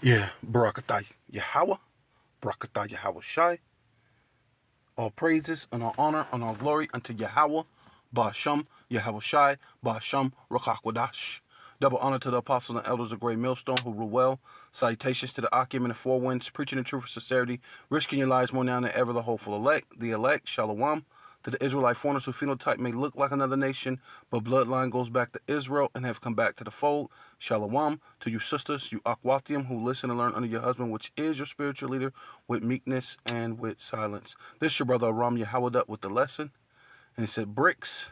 Yeah, Barakatah Yahweh, Barakatah Yahweh Shai. All praises and all honor and all glory unto Yahweh, Ba'asham, Yahweh Shai, Ba'asham, Rakakwadash. Double honor to the apostles and elders of Great Millstone who rule well. Salutations to the Akim and the Four Winds, preaching the truth with sincerity, risking your lives more now than ever, the hopeful elect, the elect, Shalom. To the Israelite foreigners who phenotype may look like another nation, but bloodline goes back to Israel and have come back to the fold. Shalom. To you sisters, you Akwathium, who listen and learn under your husband, which is your spiritual leader, with meekness and with silence. This is your brother Aram Yehowadah with the lesson. And he said, BRICS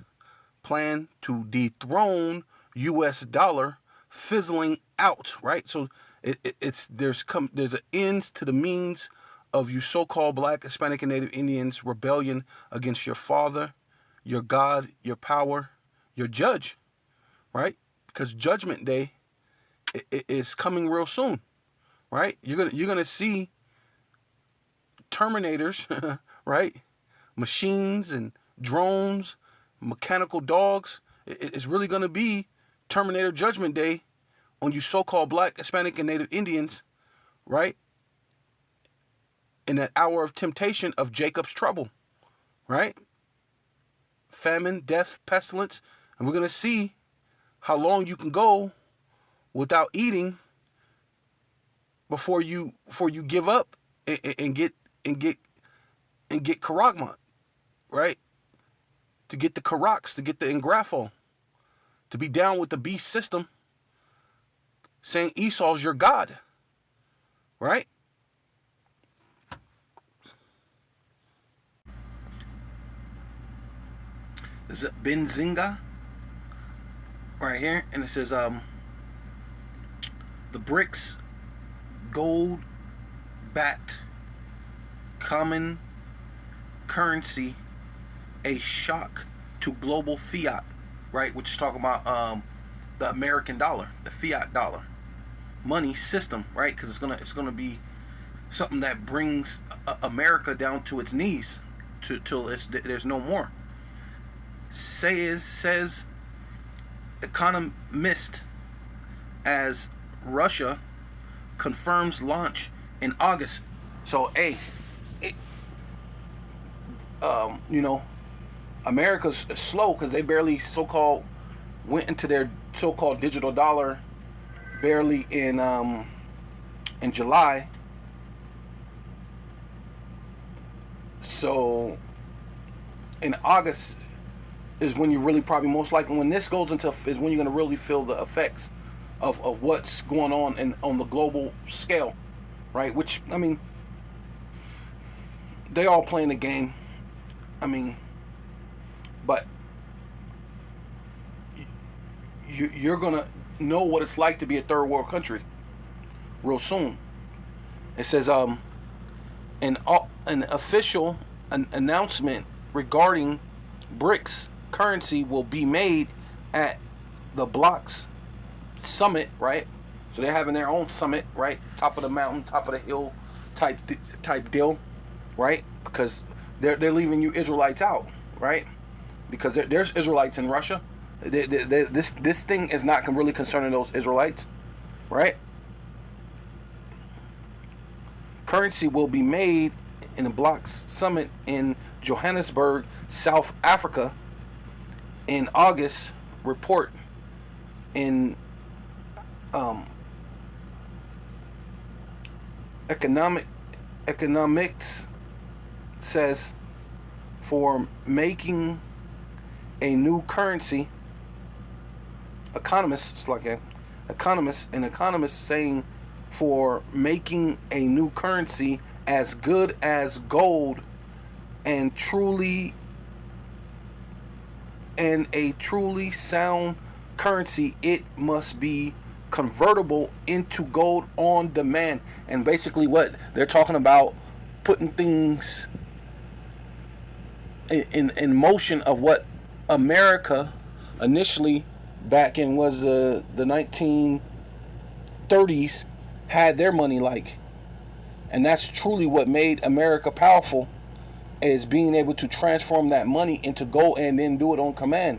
plan to dethrone U.S. dollar fizzling out, right? So there's an ends to the means of you so-called Black, Hispanic, and Native Indians rebellion against your father, your God, your power, your judge, right? Because Judgment Day is coming real soon, right? You're gonna see Terminators, right? Machines and drones, mechanical dogs. It's really gonna be Terminator Judgment Day on you so-called Black, Hispanic, and Native Indians, right? In that hour of temptation of Jacob's trouble, right? Famine, death, pestilence. And we're going to see how long you can go without eating before you give up and get karagma, right? To get the karax, to get the engrafo, to be down with the beast system, saying Esau's your God, right? Is it Benzinga right here? And it says the BRICS gold backed common currency a shock to global fiat, right? Which is talking about the American dollar, the fiat dollar money system, right? Because it's gonna be something that brings America down to its knees till there's no more. Says economist as Russia confirms launch in August. So, hey, America's slow because they barely so-called went into their so-called digital dollar barely in July. So in August is when you really probably most likely when this goes into is when you're going to really feel the effects of what's going on on the global scale, right? Which I mean, they all playing the game. I mean, but you're gonna know what it's like to be a third world country real soon. It says an official announcement regarding BRICS currency will be made at the bloc's summit, right? So they're having their own summit, right? Top of the mountain, top of the hill type deal, right? Because they're leaving you Israelites out, right? Because there's Israelites in Russia. This thing is not really concerning those Israelites, right? Currency will be made in the bloc's summit in Johannesburg, South Africa, in August. Report in economics says for making a new currency, economists saying for making a new currency as good as gold and a truly sound currency, it must be convertible into gold on demand. And basically what they're talking about, putting things in motion of what America initially back in was the 1930s had their money like. And that's truly what made America powerful, is being able to transform that money into gold and then do it on command.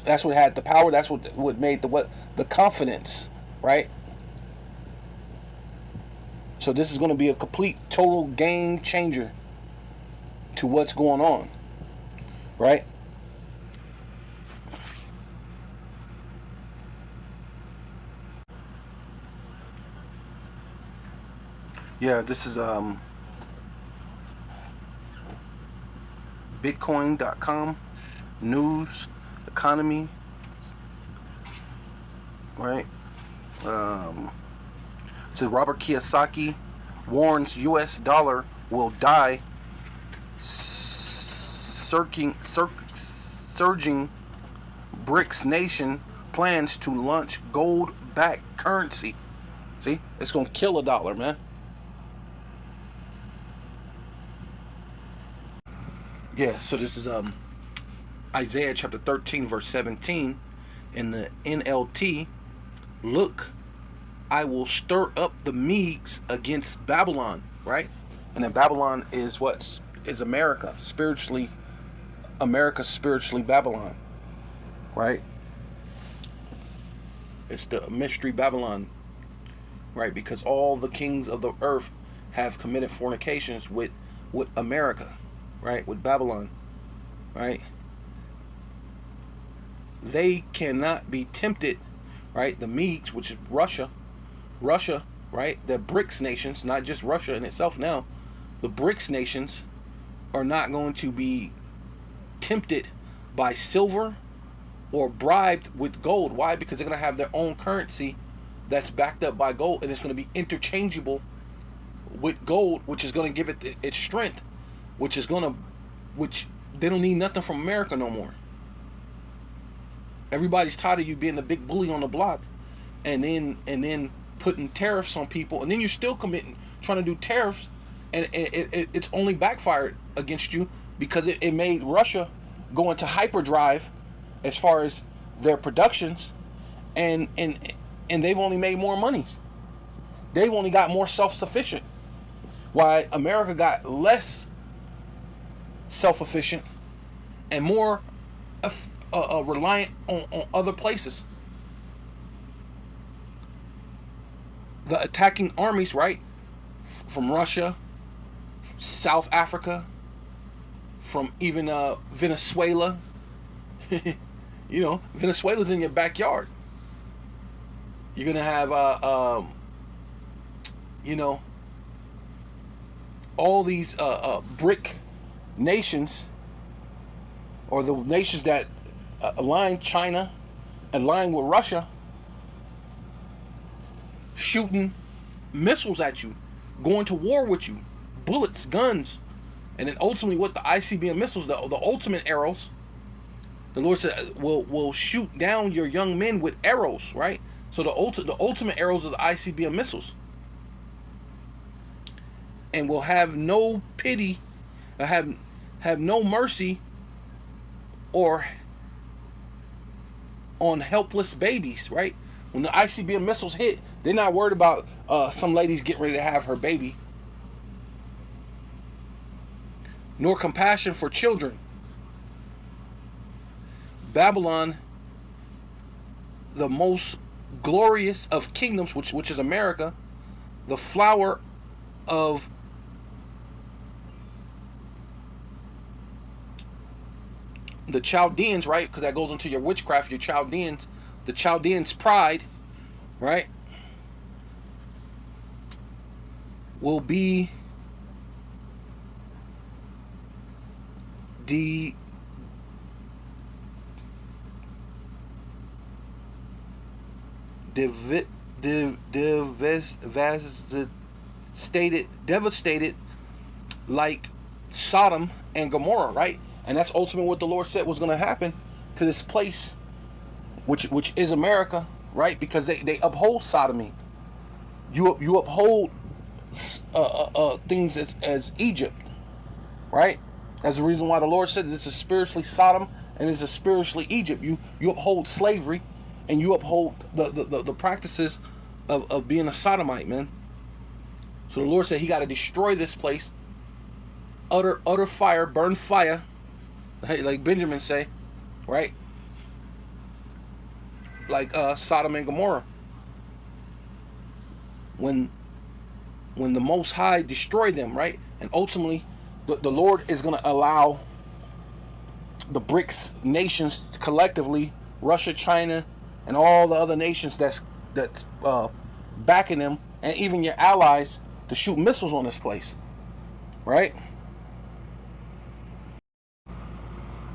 That's what had the power. That's what made the confidence, right? So this is going to be a complete, total game changer to what's going on, right? Yeah, this is Bitcoin.com news economy, right? It says Robert Kiyosaki warns U.S. dollar will die, surging BRICS nation plans to launch gold-backed currency. See, it's gonna kill a dollar, man. Yeah, so this is Isaiah chapter 13 verse 17 in the NLT. Look, I will stir up the Medes against Babylon, right? And then Babylon is what is America spiritually. America spiritually Babylon, right? It's the mystery Babylon, right? Because all the kings of the earth have committed fornications with America, right? With Babylon, right? They cannot be tempted, right? The Medes, which is Russia, right? The BRICS nations, not just Russia in itself now, the BRICS nations are not going to be tempted by silver or bribed with gold. Why? Because they're going to have their own currency that's backed up by gold, and it's going to be interchangeable with gold, which is going to give it its strength, which they don't need nothing from America no more. Everybody's tired of you being the big bully on the block, and then putting tariffs on people, and then you're still trying to do tariffs, and it's only backfired against you because it made Russia go into hyperdrive as far as their productions, and they've only made more money. They've only got more self-sufficient. Why America got less self-efficient and more reliant on other places. The attacking armies, right, from Russia, South Africa, from even Venezuela. You know, Venezuela's in your backyard. You're gonna have you know, all these BRIC nations, or the nations that align China, align with Russia, shooting missiles at you, going to war with you, bullets, guns, and then ultimately what the ICBM missiles, the ultimate arrows. The Lord said will shoot down your young men with arrows, right? So the ultimate arrows are the ICBM missiles, and will have no pity, have no mercy, or on helpless babies, right? When the ICBM missiles hit, they're not worried about some ladies getting ready to have her baby, nor compassion for children. Babylon, the most glorious of kingdoms, which is America, the flower of the Chaldeans, right? Because that goes into your witchcraft, your Chaldeans, the Chaldeans' pride, right? Will be devastated like Sodom and Gomorrah, right? And that's ultimately what the Lord said was going to happen to this place, which is America, right? Because they uphold sodomy. You uphold things as Egypt, right? That's the reason why the Lord said this is spiritually Sodom and this is spiritually Egypt. You uphold slavery, and you uphold the practices of being a sodomite, man. So the Lord said He got to destroy this place, utter fire, burn fire, like Benjamin say, right? Like Sodom and Gomorrah. When when the Most High destroy them, right? And ultimately, the Lord is going to allow the BRICS nations collectively, Russia, China, and all the other nations that's backing them, and even your allies, to shoot missiles on this place, right?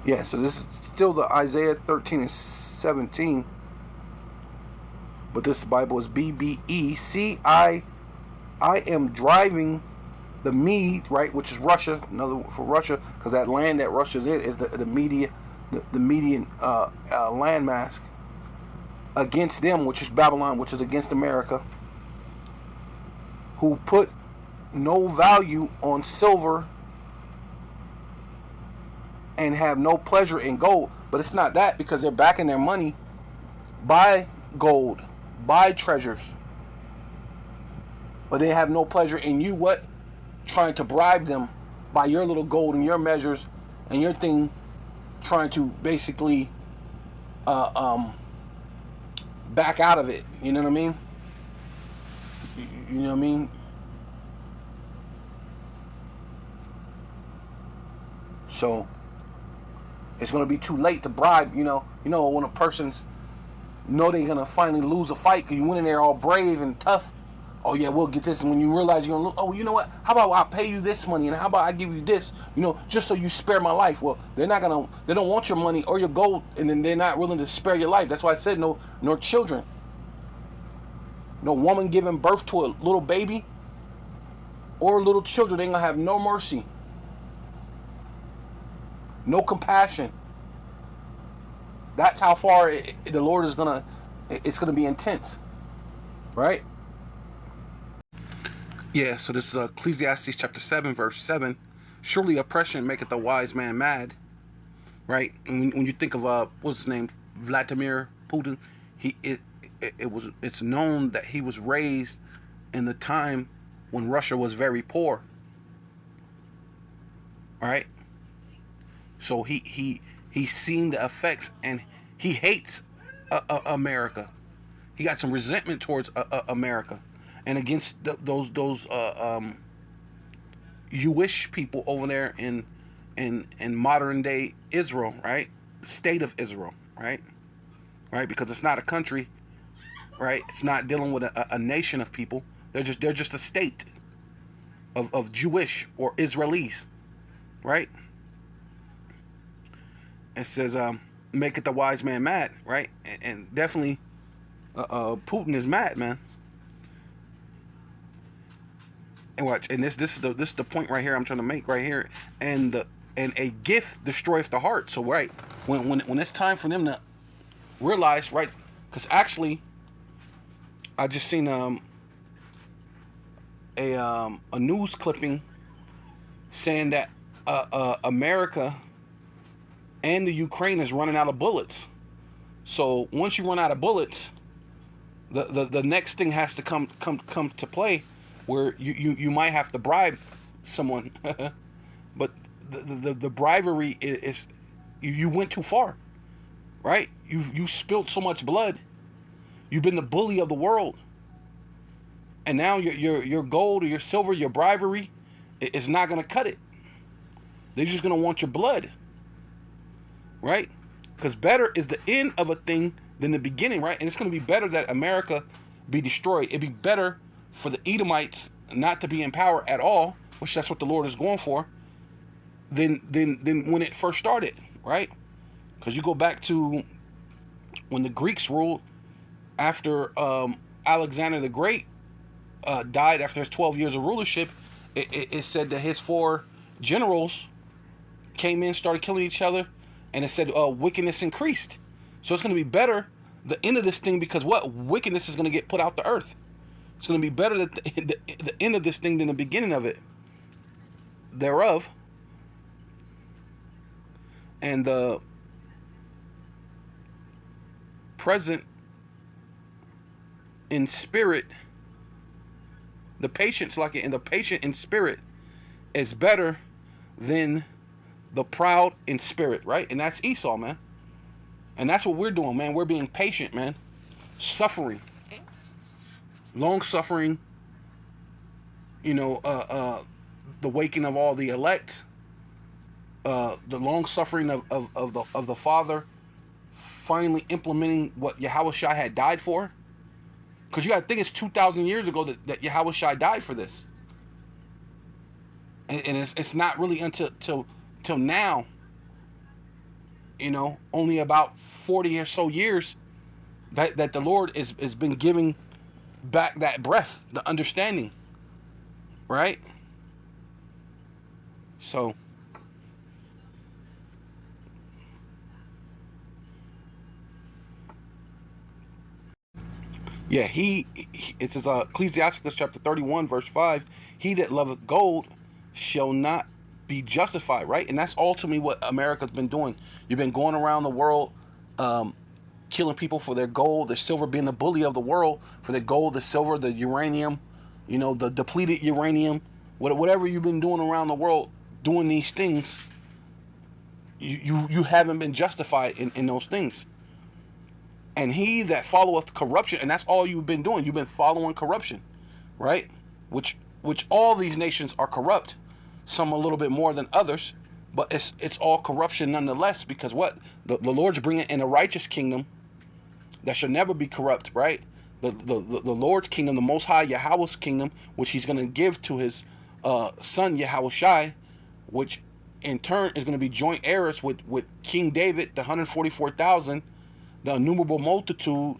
Yeah, so this is still the Isaiah 13 and 17, but this Bible is BBE. See, I am driving the Mede, right, which is Russia, another word for Russia, because that land that Russia's in is the Median landmass, against them, which is Babylon, which is against America, who put no value on silver and have no pleasure in gold. But it's not that, because they're backing their money by gold, by treasures. But they have no pleasure in you, what? Trying to bribe them by your little gold and your measures and your thing, trying to basically back out of it. You know what I mean? You know what I mean? So it's gonna be too late to bribe. You know when a person's know they're gonna finally lose a fight because you went in there all brave and tough. Oh yeah, we'll get this. And when you realize you're gonna lose, oh, you know what? How about I pay you this money, and how about I give you this? Just so you spare my life. Well, they don't want your money or your gold, and then they're not willing to spare your life. That's why I said no, nor children. No woman giving birth to a little baby or little children, they ain't gonna have no mercy, no compassion. That's how far the Lord is gonna. It's gonna be intense, right? Yeah. So this is Ecclesiastes chapter 7, verse 7. Surely oppression maketh a wise man mad, right? And when you think of what's his name, Vladimir Putin, it's known that he was raised in the time when Russia was very poor, right? So he's seen the effects, and he hates America. He got some resentment towards America and against those Jewish people over there in modern day Israel, right? The state of Israel, right? Right, because it's not a country, right? It's not dealing with a nation of people. They're just a state of Jewish or Israelis, right? It says, "Maketh the wise man mad," right? And definitely, Putin is mad, man. And watch, and this is the point right here I'm trying to make right here. And a gift destroyeth the heart. So right, when it's time for them to realize, right? Because actually, I just seen a news clipping saying that America and the Ukraine is running out of bullets. So once you run out of bullets, the next thing has to come to play, where you might have to bribe someone, but the bribery is you went too far, right? You spilled so much blood. You've been the bully of the world, and now your gold or your silver, your bribery, is not gonna cut it. They're just gonna want your blood, right? Because better is the end of a thing than the beginning, right? And it's gonna be better that America be destroyed. It'd be better for the Edomites not to be in power at all, which that's what the Lord is going for, than when it first started, right? Because you go back to when the Greeks ruled after Alexander the Great died after his 12 years of rulership. It said that his 4 generals came in, started killing each other, and it said wickedness increased. So it's going to be better the end of this thing, because what wickedness is going to get put out the earth. It's going to be better that the end of this thing than the beginning of it thereof. And the present in spirit, the patience like it, and the patient in spirit is better than the proud in spirit, right? And that's Esau, man. And that's what we're doing, man. We're being patient, man. Suffering. Long suffering. you know, the waking of all the elect, the long suffering of the Father, finally implementing what Yahushua had died for. Because you got to think it's 2,000 years ago that Yahushua died for this, and it's not really until till now. You know, only about 40 or so years that the Lord is been giving back that breath, the understanding, right? So yeah, it says Ecclesiasticus chapter 31 verse 5, he that loveth gold shall not be justified, right? And that's ultimately what America's been doing. You've been going around the world, killing people for their gold, their silver, being the bully of the world for their gold, the silver, the uranium, you know, the depleted uranium, whatever you've been doing around the world, doing these things, you haven't been justified in those things. And he that followeth corruption, and that's all you've been doing. You've been following corruption, right? Which all these nations are corrupt. Some a little bit more than others, but it's all corruption nonetheless. Because what the Lord's bringing in a righteous kingdom that should never be corrupt, right? The Lord's kingdom, the Most High Yahweh's kingdom, which He's going to give to His Son Yahushai, which in turn is going to be joint heirs with King David, the 144,000. The innumerable multitude,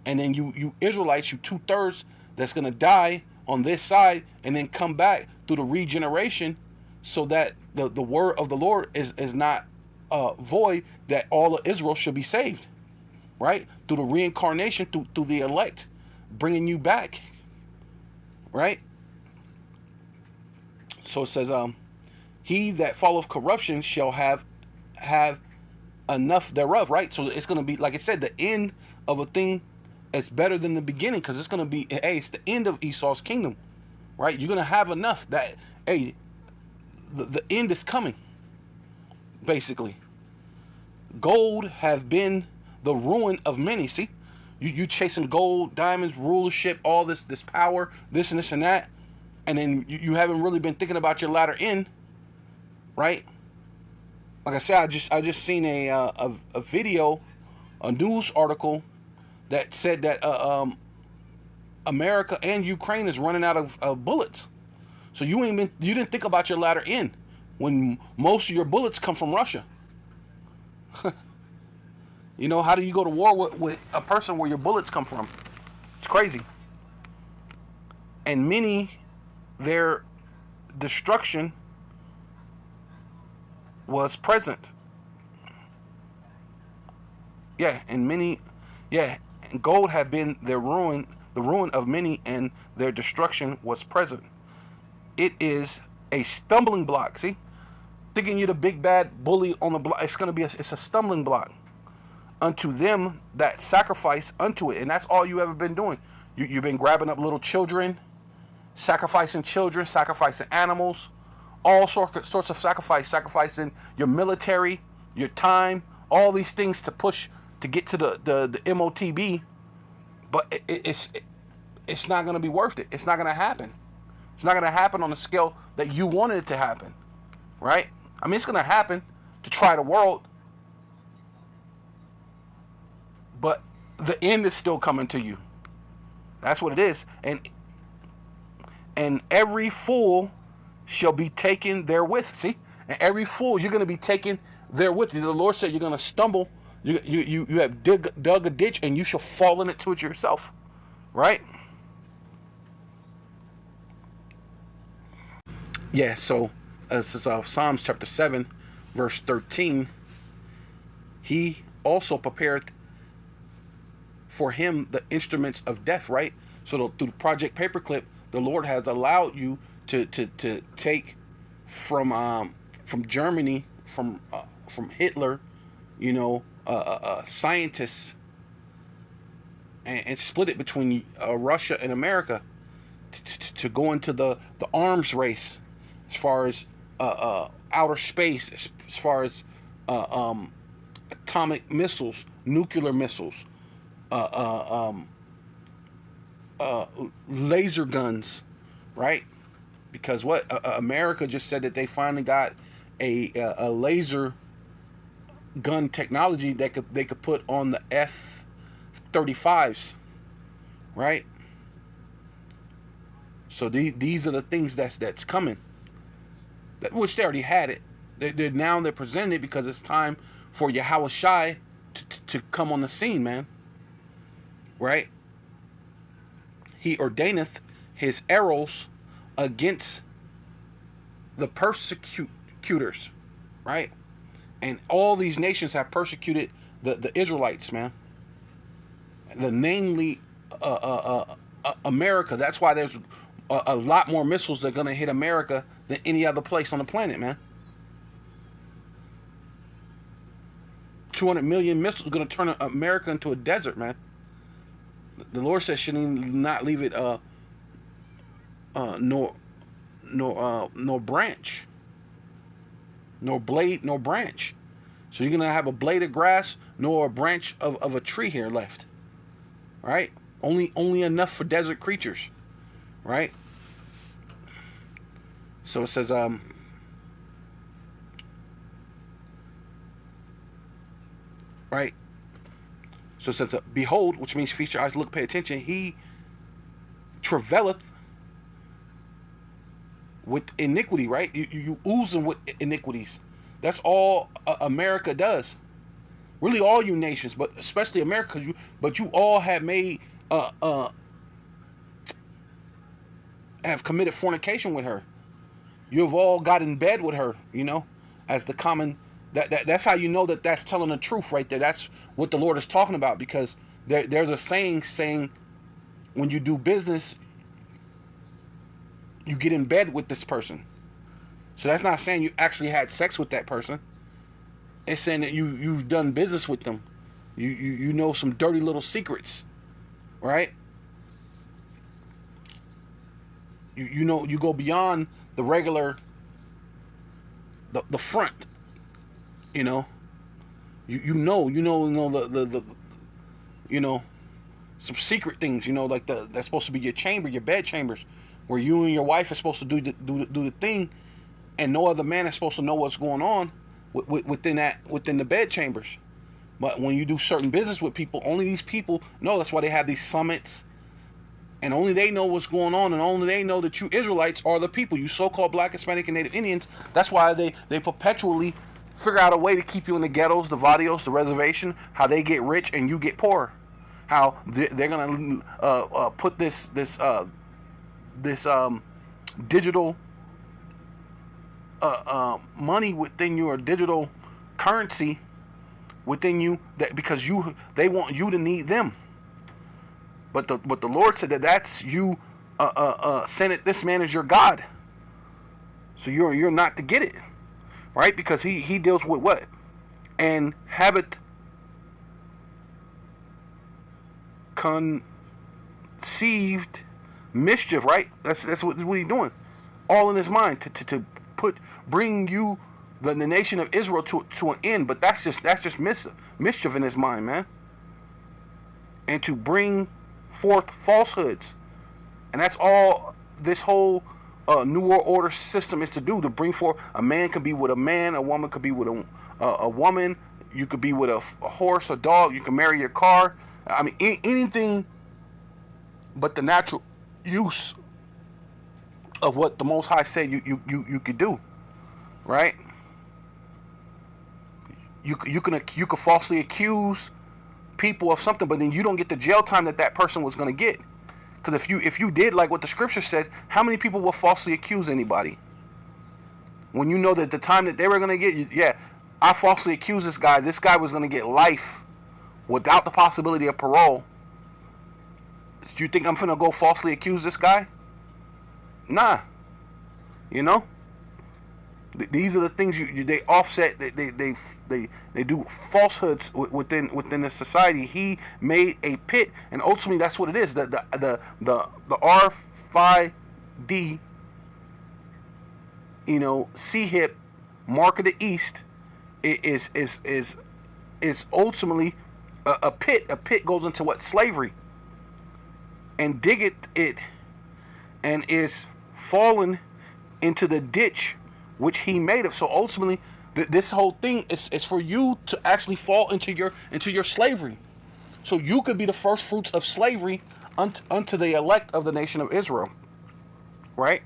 and then you Israelites, you 2/3 that's gonna die on this side, and then come back through the regeneration, so that the word of the Lord is not void. That all of Israel should be saved, right? Through the reincarnation, through the elect, bringing you back, right? So it says, he that followeth corruption shall have enough thereof, right? So it's going to be, like I said, the end of a thing is better than the beginning, because it's going to be, hey, it's the end of Esau's kingdom, right? You're going to have enough that, hey, the end is coming, basically. Gold have been the ruin of many. See, you chasing gold, diamonds, rulership, all this power, this and this and that, and then you haven't really been thinking about your latter end, right? Like I said, I just seen a video, a news article that said that America and Ukraine is running out of bullets. So you didn't think about your latter end when most of your bullets come from Russia. You know, how do you go to war with a person where your bullets come from? It's crazy. And many, their destruction was present. Yeah, and many, yeah, and gold had been their ruin, the ruin of many, and their destruction was present. It is a stumbling block. See, thinking you're the big bad bully on the block, it's a stumbling block unto them that sacrifice unto it, and that's all you ever been doing. You've been grabbing up little children, sacrificing animals, all sorts of sacrificing your military, your time, all these things to push to get to the MOTB, but it's not going to be worth it. It's not going to happen. It's not going to happen on the scale that you wanted it to happen, right? I mean, it's going to happen to try the world, but the end is still coming to you. That's what it is, and every fool shall be taken therewith. See, and every fool you're going to be taken therewith. The Lord said you're going to stumble. You have dug a ditch, and you shall fall in it to it yourself, right? Yeah. So this is Psalms chapter 7, verse 13. He also prepared for him the instruments of death, right? So through Project Paperclip, the Lord has allowed you to take from Germany, from Hitler, you know, scientists, and split it between Russia and America to go into the arms race, as far as outer space, as far as atomic missiles, nuclear missiles, laser guns, right? because what America just said that they finally got a laser gun technology that they could put on the F-35s, right? So these are the things that's coming. Which they already had it. They're presenting it because it's time for Yahweh Shai to come on the scene, man. Right? He ordaineth his arrows against the persecutors, right? And all these nations have persecuted the Israelites, man. Namely, America. That's why there's a lot more missiles that are going to hit America than any other place on the planet, man. 200 million missiles are going to turn America into a desert, man. The Lord says should not leave it nor branch, nor blade, nor branch. So you're gonna have a blade of grass nor a branch of a tree here left. Right? Only enough for desert creatures. Right? So it says right? So it says, behold, which means feast your eyes, look, pay attention. He travaileth with iniquity, right? You oozing with iniquities. That's all America does. Really, all you nations, but especially America. But you all have made have committed fornication with her. You have all got in bed with her. You know, as the common. That's how you know that that's telling the truth right there. That's what the Lord is talking about, because there's a saying when you do business, you get in bed with this person. So that's not saying you actually had sex with that person. It's saying that you've done business with them. You know some dirty little secrets, right? You know, you go beyond the regular the front. You know, you know the some secret things, like that's supposed to be your chamber, your bed chambers, where you and your wife are supposed to do the thing, and no other man is supposed to know what's going on within the bed chambers. But when you do certain business with people, only these people know. That's why they have these summits, and only they know what's going on, and only they know that you Israelites are the people, you so-called Black, Hispanic, and Native Indians. That's why they perpetually figure out a way to keep you in the ghettos, the vadios, the reservation, how they get rich and you get poor. How they're going to put this digital money within your digital currency within you, that because they want you to need them. But the Lord said that's you sent it. This man is your God, so you're not to get it. Right? Because he deals with what? And habit conceived mischief, right? That's what he's doing. All in his mind to bring you the nation of Israel to an end. But that's just mischief in his mind, man. And to bring forth falsehoods. And that's all this whole New World Order system is to do, to bring forth. A man could be with a man, a woman could be with a woman, you could be with a horse, a dog, you can marry your car. I mean, anything but the natural use of what the Most High said you could do, right? You could falsely accuse people of something, but then you don't get the jail time that person was going to get. Because if you did like what the scripture says, how many people will falsely accuse anybody? When you know that the time that they were going to get, I falsely accused this guy. This guy was going to get life without the possibility of parole. Do you think I'm finna go falsely accuse this guy? Nah. You know? These are the things they offset. They do falsehoods within the society. He made a pit, and ultimately that's what it is. The RFID, CHIP, mark of the East, is ultimately a pit. A pit goes into what? Slavery. And diggeth it, and is fallen into the ditch which he made of. So ultimately, this whole thing is for you to actually fall into your slavery. So you could be the first fruits of slavery unto the elect of the nation of Israel. Right?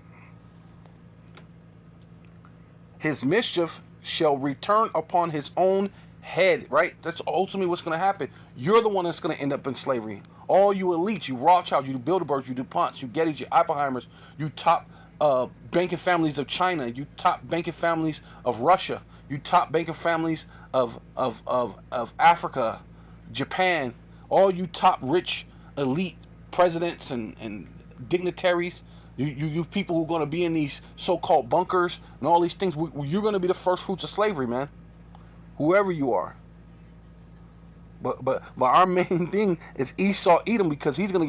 His mischief shall return upon his own head. Right? That's ultimately what's going to happen. You're the one that's going to end up in slavery. All you elites, you Rothschilds, you Bilderbergs, you DuPonts, you Gettys, you Oppenheimers, you top banking families of China, you top banking families of Russia, you top banking families of Africa, Japan, all you top rich elite presidents and dignitaries, you people who are going to be in these so-called bunkers and all these things, you're going to be the first fruits of slavery, man. Whoever you are. But our main thing is Esau Edom, because he's gonna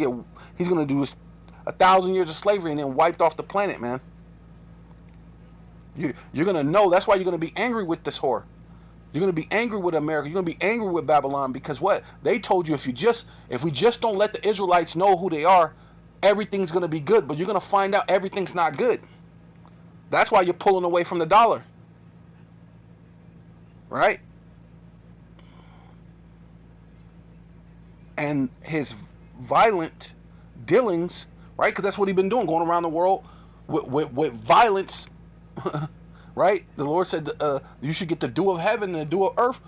do 1,000 years of slavery and then wiped off the planet, man. You're gonna know. That's why you're gonna be angry with this whore. You're gonna be angry with America. You're gonna be angry with Babylon, because what they told you, if we just don't let the Israelites know who they are, everything's gonna be good. But you're gonna find out everything's not good. That's why you're pulling away from the dollar, right? And his violent dealings, right? Because that's what he's been doing, going around the world with violence, right? The Lord said you should get the dew of heaven and the dew of earth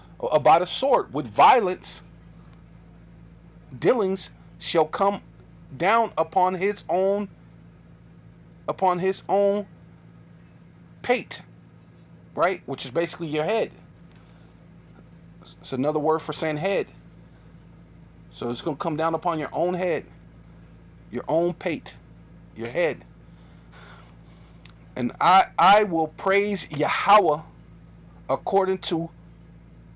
by the sword. With violence, dealings shall come down upon his own pate, right? Which is basically your head. It's another word for saying head. So it's going to come down upon your own head, your own pate, your head. And I will praise Yahweh according to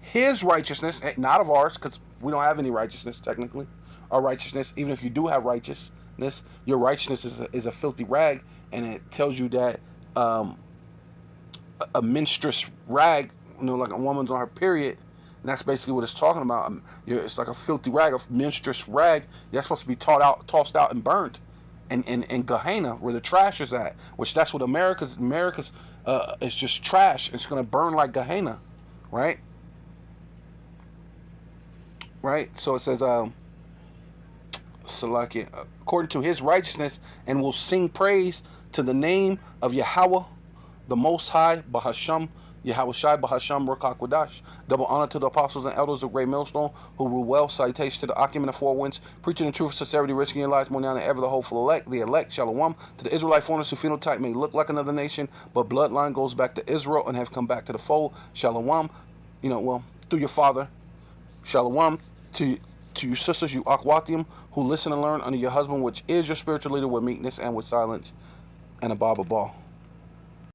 his righteousness, not of ours, because we don't have any righteousness technically. Our righteousness, even if you do have righteousness, your righteousness is a filthy rag, and it tells you that a menstruous rag, like a woman's on her period. And that's basically what it's talking about. It's like a filthy rag, a menstruous rag. That's supposed to be tossed out and burnt in Gehenna, where the trash is at. Which that's what America's is just trash. It's going to burn like Gehenna, right? Right? So it says, according to his righteousness, and will sing praise to the name of Yahweh, the Most High, Bahasham, Yahweh Shai, Bahasham, Ruach HaKodesh. Double honor to the apostles and elders of Great Millstone, who rule well. Salutation to the occupant of four winds, preaching the truth, sincerity, risking your lives more now than ever. The hopeful elect, the elect, Shalom. To the Israelite foreigners who phenotype may look like another nation, but bloodline goes back to Israel and have come back to the fold. Shalom. Through your father. Shalom. To your sisters, you Akwatium, who listen and learn under your husband, which is your spiritual leader, with meekness and with silence, and a Baba Ball.